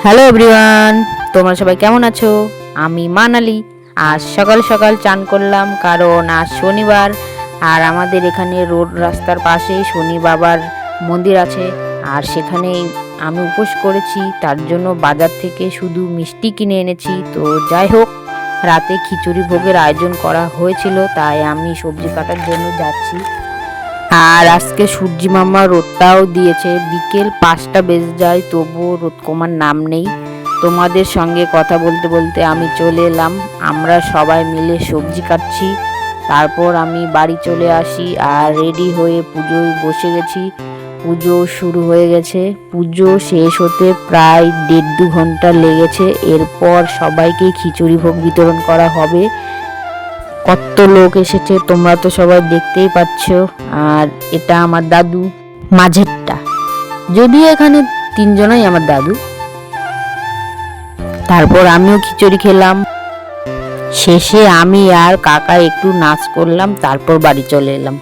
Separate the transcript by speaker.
Speaker 1: Hello everyone, তোমরা সবাই কেমন আছো? আমি মানালি। আজ সকাল সকাল চান করলাম কারণ আজ শনিবার। আর আমাদের এখানে রোড রাস্তার পাশেই শনি বাবার মন্দির আছে। আর সেখানেই আমি উপোস করেছি, তার জন্য বাজার থেকে শুধু মিষ্টি কিনে এনেছি। তো যাই হোক, রাতে খিচুড়ি ভোগের আয়োজন করা হয়েছিল, তাই আমি সবজি কাটার জন্য যাচ্ছি। আর আজকে সূর্যি মামা রোদটাও দিয়েছে, বিকেল 5টা বেজে যায়, তবুও রোদ কমার নাম নেই। তোমাদের সঙ্গে কথা বলতে বলতে আমি চলে এলাম। আমরা সবাই মিলে সবজি কাটছি। তারপর আমি বাড়ি চলে আসি আর রেডি হয়ে পুজোয় বসে গেছি। পুজো শুরু হয়ে গেছে। পুজো শেষ হতে প্রায় 1.5-2 ঘন্টা লেগেছে। এরপর সবাইকে খিচুড়ি ভোগ বিতরণ করা হবে। কত লোক এসেছে তোমরা তো সবাই দেখতেই পাচ্ছ। আর এটা আমার দাদু, মাঝেরটা। যদিও এখানে 3জনই আমার দাদু। তারপর আমিও খিচুড়ি খেলাম। শেষে আমি আর কাকা একটু নাচ করলাম, তারপর বাড়ি চলে এলাম।